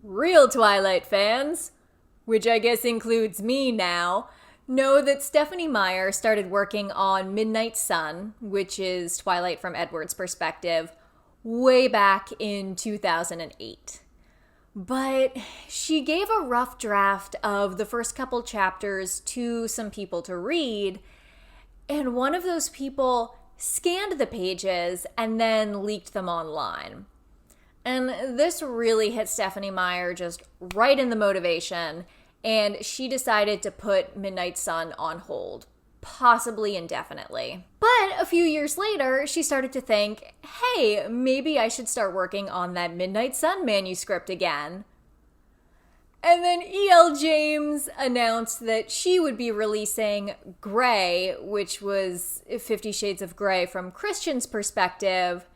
Real Twilight fans, which I guess includes me now, know that Stephenie Meyer started working on Midnight Sun, which is Twilight from Edward's perspective, way back in 2008. But she gave a rough draft of the first couple chapters to some people to read, and one of those people scanned the pages and then leaked them online. And this really hit Stephenie Meyer just right in the motivation, and she decided to put Midnight Sun on hold, possibly indefinitely. But a few years later, she started to think, hey, maybe I should start working on that Midnight Sun manuscript again. And then E.L. James announced that she would be releasing Grey, which was 50 Shades of Grey from Christian's perspective,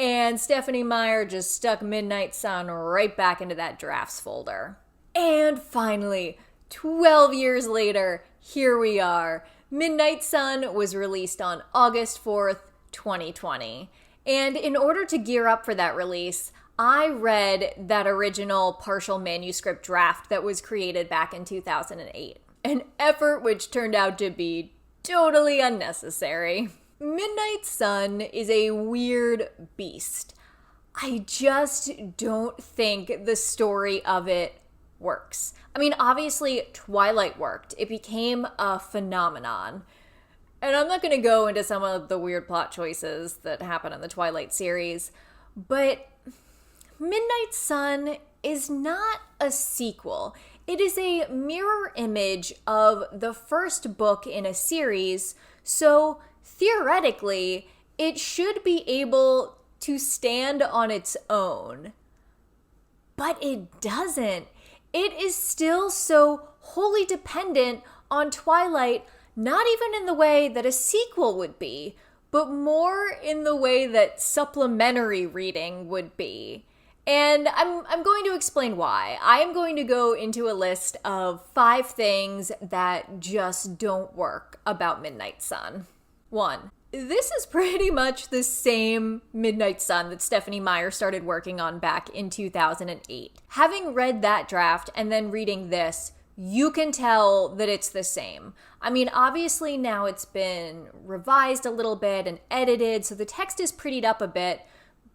and Stephenie Meyer just stuck Midnight Sun right back into that drafts folder. And finally, 12 years later, here we are. Midnight Sun was released on August 4th, 2020. And in order to gear up for that release, I read that original partial manuscript draft that was created back in 2008. An effort which turned out to be totally unnecessary. Midnight Sun is a weird beast. I just don't think the story of it works. I mean, obviously, Twilight worked. It became a phenomenon. And I'm not going to go into some of the weird plot choices that happen in the Twilight series, but Midnight Sun is not a sequel. It is a mirror image of the first book in a series, so theoretically, it should be able to stand on its own. But it doesn't. It is still so wholly dependent on Twilight, not even in the way that a sequel would be, but more in the way that supplementary reading would be. And I'm going to explain why. I am going to go into a list of 5 things that just don't work about Midnight Sun. 1. This is pretty much the same Midnight Sun that Stephenie Meyer started working on back in 2008. Having read that draft and then reading this, you can tell that it's the same. I mean, obviously now it's been revised a little bit and edited, so the text is prettied up a bit,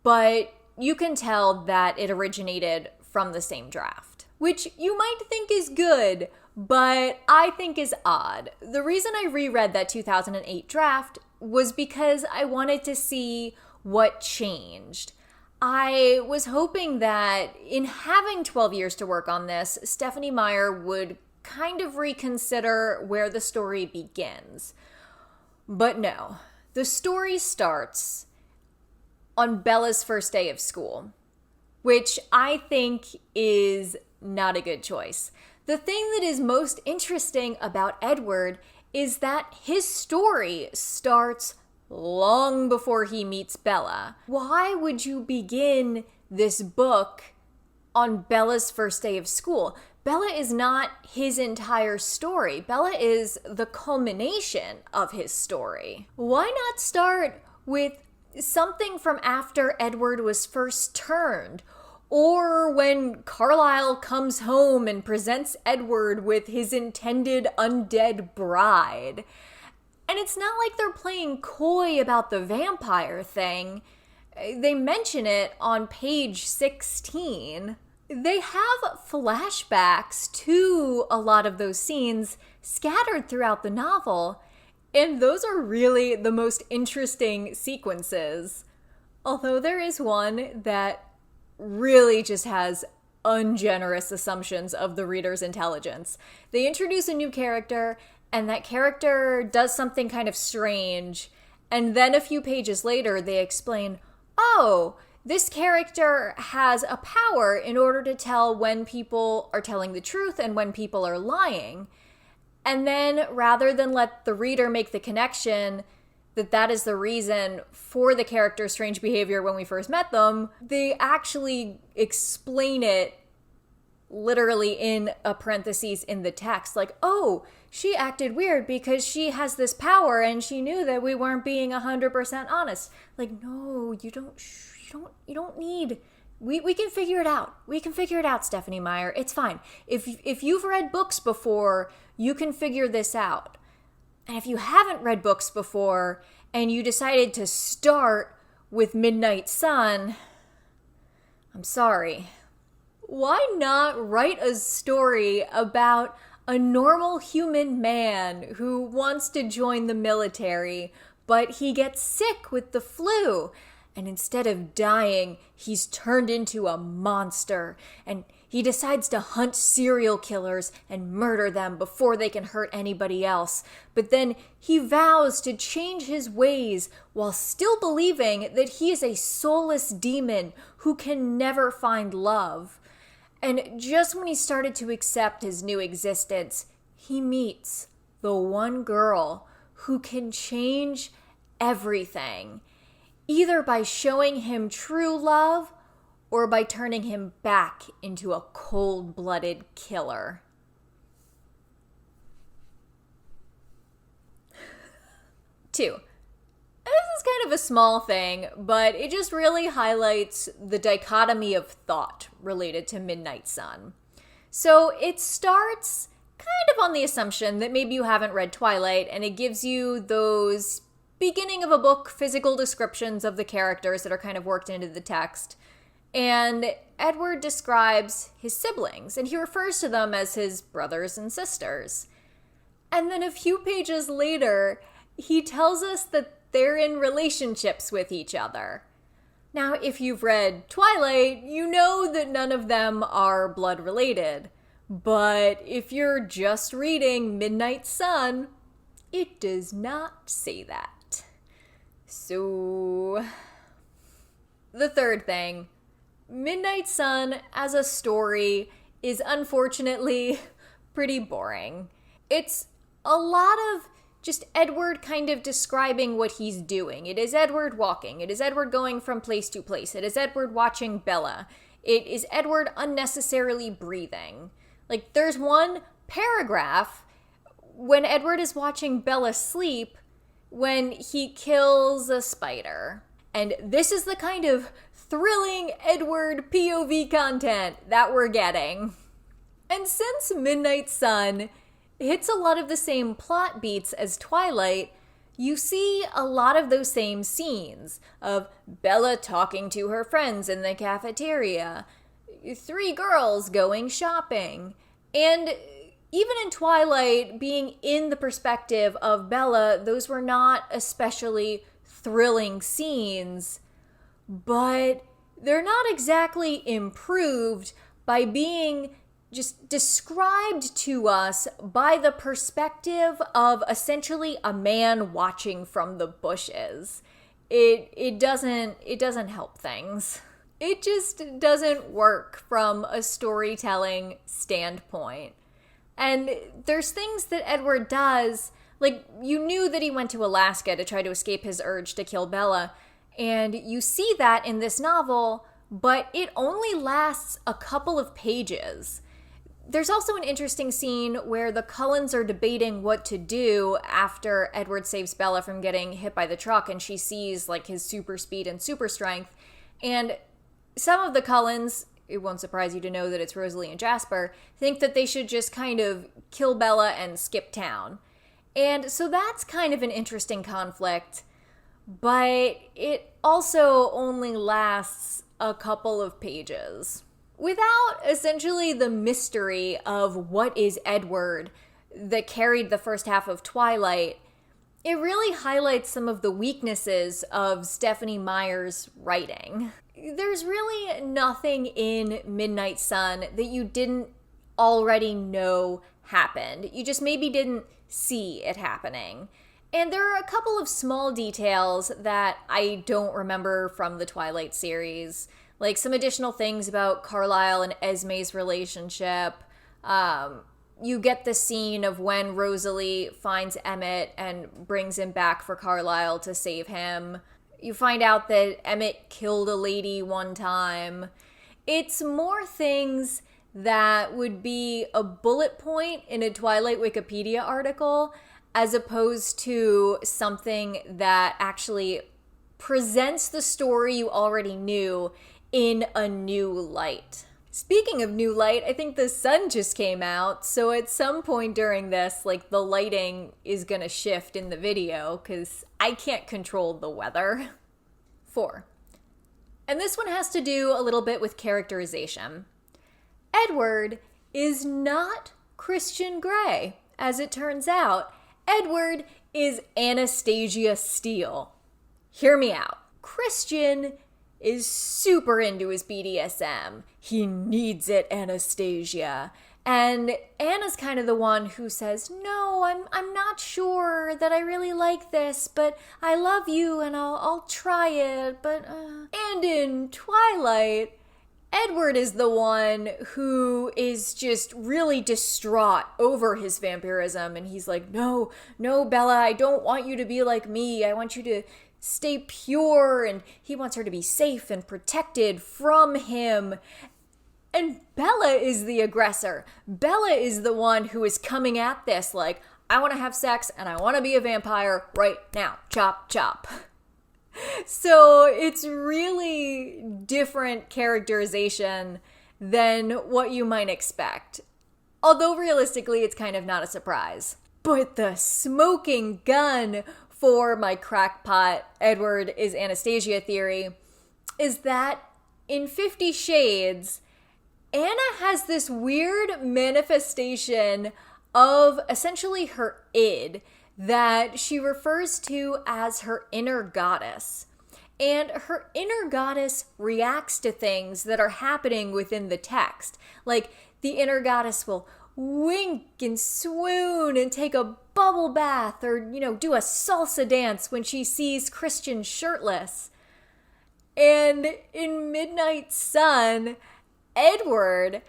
but you can tell that it originated from the same draft. Which you might think is good, but I think is odd. The reason I reread that 2008 draft was because I wanted to see what changed. I was hoping that in having 12 years to work on this, Stephenie Meyer would kind of reconsider where the story begins. But no, the story starts on Bella's first day of school, which I think is not a good choice. The thing that is most interesting about Edward is that his story starts long before he meets Bella. Why would you begin this book on Bella's first day of school? Bella is not his entire story. Bella is the culmination of his story. Why not start with something from after Edward was first turned, or when Carlisle comes home and presents Edward with his intended undead bride? And it's not like they're playing coy about the vampire thing. They mention it on page 16. They have flashbacks to a lot of those scenes scattered throughout the novel, and those are really the most interesting sequences. Although there is one that really just has ungenerous assumptions of the reader's intelligence. They introduce a new character, and that character does something kind of strange, and then a few pages later they explain, oh, this character has a power in order to tell when people are telling the truth and when people are lying. And then rather than let the reader make the connection that that is the reason for the character's strange behavior when we first met them, they actually explain it literally in a parentheses in the text. Like, oh, she acted weird because she has this power and she knew that we weren't being 100% honest. Like, no, you don't need We can figure it out. We can figure it out, Stephenie Meyer. It's fine. If you've read books before, you can figure this out. And if you haven't read books before and you decided to start with Midnight Sun, I'm sorry. Why not write a story about a normal human man who wants to join the military, but he gets sick with the flu? And instead of dying, he's turned into a monster. And he decides to hunt serial killers and murder them before they can hurt anybody else. But then he vows to change his ways while still believing that he is a soulless demon who can never find love. And just when he started to accept his new existence, he meets the one girl who can change everything. Either by showing him true love or by turning him back into a cold-blooded killer. Two. This is kind of a small thing, but it just really highlights the dichotomy of thought related to Midnight Sun. So it starts kind of on the assumption that maybe you haven't read Twilight, and it gives you those beginning of a book physical descriptions of the characters that are kind of worked into the text. And Edward describes his siblings, and he refers to them as his brothers and sisters. And then a few pages later, he tells us that they're in relationships with each other. Now, if you've read Twilight, you know that none of them are blood related. But if you're just reading Midnight Sun, it does not say that. So, the third thing, Midnight Sun as a story is unfortunately pretty boring. It's a lot of just Edward kind of describing what he's doing. It is Edward walking. It is Edward going from place to place. It is Edward watching Bella. It is Edward unnecessarily breathing. Like, there's one paragraph when Edward is watching Bella sleep when he kills a spider. And this is the kind of thrilling Edward POV content that we're getting. And since Midnight Sun hits a lot of the same plot beats as Twilight, you see a lot of those same scenes of Bella talking to her friends in the cafeteria, 3 girls going shopping, and even in Twilight, being in the perspective of Bella, those were not especially thrilling scenes, but they're not exactly improved by being just described to us by the perspective of essentially a man watching from the bushes. It doesn't help things. It just doesn't work from a storytelling standpoint. And there's things that Edward does, like, you knew that he went to Alaska to try to escape his urge to kill Bella, and you see that in this novel, but it only lasts a couple of pages. There's also an interesting scene where the Cullens are debating what to do after Edward saves Bella from getting hit by the truck, and she sees, like, his super speed and super strength, and some of the Cullens, it won't surprise you to know that it's Rosalie and Jasper, think that they should just kind of kill Bella and skip town. And so that's kind of an interesting conflict, but it also only lasts a couple of pages. Without essentially the mystery of what is Edward that carried the first half of Twilight, it really highlights some of the weaknesses of Stephenie Meyer's writing. There's really nothing in Midnight Sun that you didn't already know happened. You just maybe didn't see it happening. And there are a couple of small details that I don't remember from the Twilight series, like some additional things about Carlisle and Esme's relationship. You get the scene of when Rosalie finds Emmett and brings him back for Carlisle to save him. You find out that Emmett killed a lady one time. It's more things that would be a bullet point in a Twilight Wikipedia article as opposed to something that actually presents the story you already knew in a new light. Speaking of new light, I think the sun just came out, so at some point during this, like, the lighting is gonna shift in the video, because I can't control the weather. 4. And this one has to do a little bit with characterization. Edward is not Christian Grey. As it turns out, Edward is Anastasia Steele. Hear me out. Christian is super into his BDSM. He needs it, Anastasia. And Anna's kind of the one who says, no, I'm not sure that I really like this, but I love you and I'll try it, but And in Twilight, Edward is the one who is just really distraught over his vampirism, and he's like, no, Bella, I don't want you to be like me. I want you to stay pure, and he wants her to be safe and protected from him. And Bella is the aggressor. Bella is the one who is coming at this like, I want to have sex and I want to be a vampire right now. Chop, chop. So it's really different characterization than what you might expect. Although realistically, it's kind of not a surprise. But the smoking gun for my crackpot Edward is Anastasia theory is that in 50 Shades, Anna has this weird manifestation of essentially her id that she refers to as her inner goddess. And her inner goddess reacts to things that are happening within the text. Like, the inner goddess will wink and swoon and take a bubble bath or, do a salsa dance when she sees Christian shirtless. And in Midnight Sun, Edward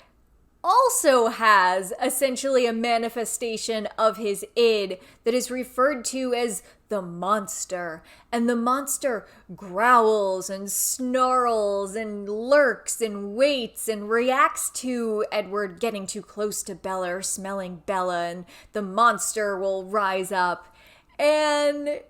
also has essentially a manifestation of his id that is referred to as the monster. And the monster growls and snarls and lurks and waits and reacts to Edward getting too close to Bella or smelling Bella, and the monster will rise up. And,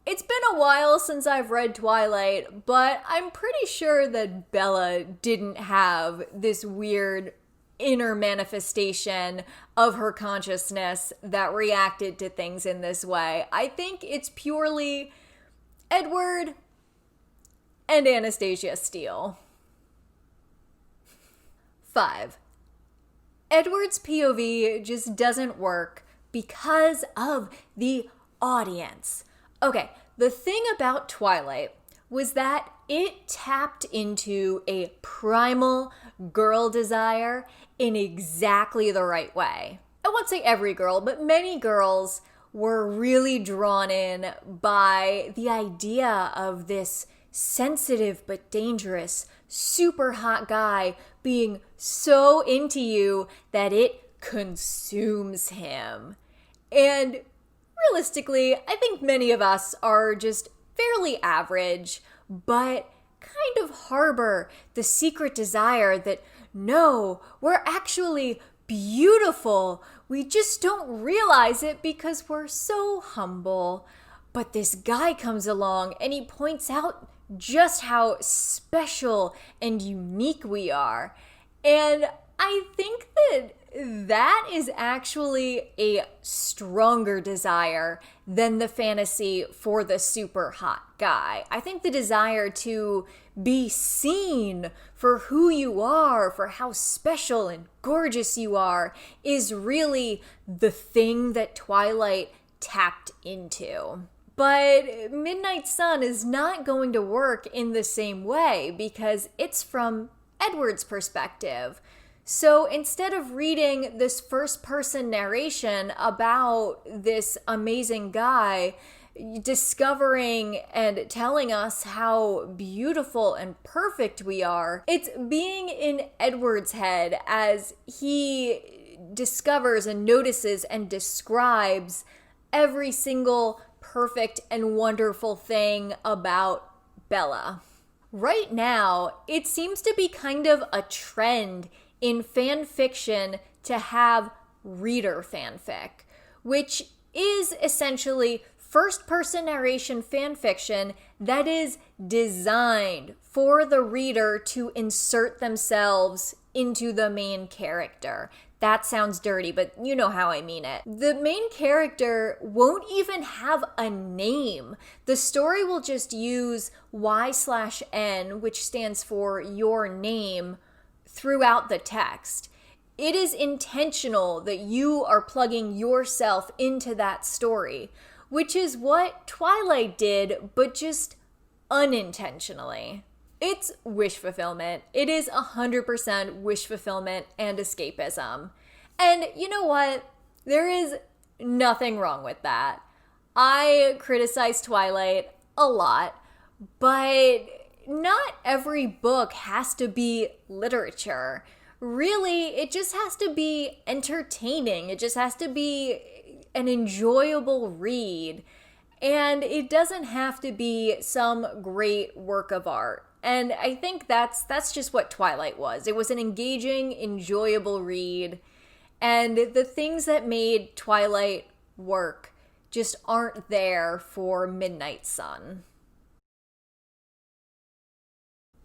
it's been a while since I've read Twilight, but I'm pretty sure that Bella didn't have this weird inner manifestation of her consciousness that reacted to things in this way. I think it's purely Edward and Anastasia Steele. 5. Edward's POV just doesn't work because of the audience. Okay, the thing about Twilight was that it tapped into a primal girl desire in exactly the right way. I won't say every girl, but many girls were really drawn in by the idea of this sensitive but dangerous, super hot guy being so into you that it consumes him. And realistically, I think many of us are just fairly average, but kind of harbor the secret desire that, no, we're actually beautiful. We just don't realize it because we're so humble. But this guy comes along and he points out just how special and unique we are. And I think that is actually a stronger desire than the fantasy for the super hot guy. I think the desire to be seen for who you are, for how special and gorgeous you are, is really the thing that Twilight tapped into. But Midnight Sun is not going to work in the same way because it's from Edward's perspective. So instead of reading this first-person narration about this amazing guy discovering and telling us how beautiful and perfect we are, it's being in Edward's head as he discovers and notices and describes every single perfect and wonderful thing about Bella. Right now, it seems to be kind of a trend in fan fiction to have reader fanfic, which is essentially first-person narration fan fiction that is designed for the reader to insert themselves into the main character. That sounds dirty, but you know how I mean it. The main character won't even have a name. The story will just use Y/N, which stands for your name, throughout the text. It is intentional that you are plugging yourself into that story, which is what Twilight did, but just unintentionally. It's wish fulfillment. It is 100% wish fulfillment and escapism. And you know what? There is nothing wrong with that. I criticize Twilight a lot, but not every book has to be literature. Really, it just has to be entertaining. It just has to be an enjoyable read. And it doesn't have to be some great work of art. And I think that's just what Twilight was. It was an engaging, enjoyable read. And the things that made Twilight work just aren't there for Midnight Sun.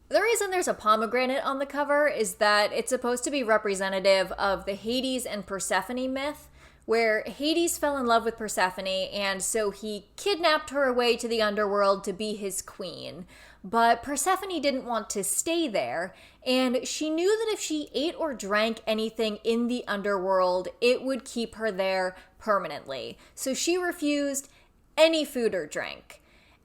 The reason there's a pomegranate on the cover is that it's supposed to be representative of the Hades and Persephone myth, where Hades fell in love with Persephone, and so he kidnapped her away to the underworld to be his queen. But Persephone didn't want to stay there, and she knew that if she ate or drank anything in the underworld, it would keep her there permanently. So she refused any food or drink.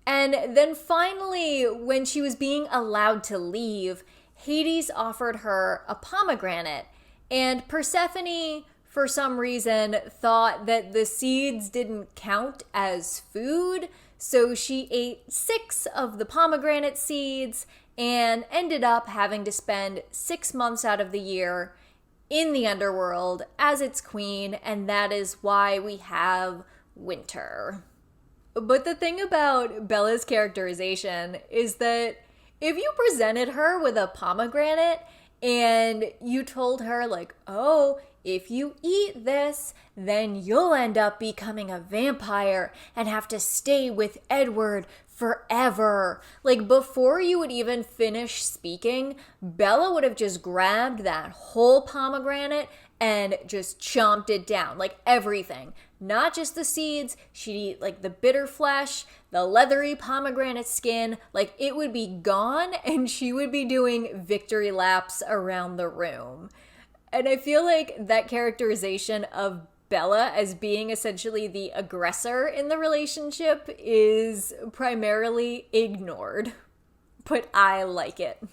And then finally, when she was being allowed to leave, Hades offered her a pomegranate, and Persephone, for some reason, thought that the seeds didn't count as food, so she ate 6 of the pomegranate seeds and ended up having to spend 6 months out of the year in the underworld as its queen, and that is why we have winter. But the thing about Bella's characterization is that if you presented her with a pomegranate and you told her, like, oh, if you eat this, then you'll end up becoming a vampire and have to stay with Edward forever. Like, before you would even finish speaking, Bella would have just grabbed that whole pomegranate and just chomped it down, like everything. Not just the seeds, she'd eat like the bitter flesh, the leathery pomegranate skin, like it would be gone, and she would be doing victory laps around the room. And I feel like that characterization of Bella as being essentially the aggressor in the relationship is primarily ignored. But I like it.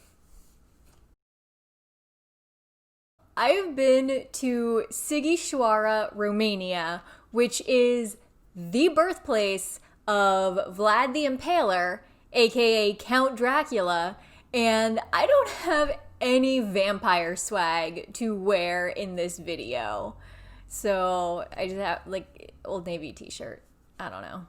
I've been to Sighișoara, Romania, which is the birthplace of Vlad the Impaler, aka Count Dracula, and I don't have any vampire swag to wear in this video. So I just have like Old Navy t-shirt. I don't know.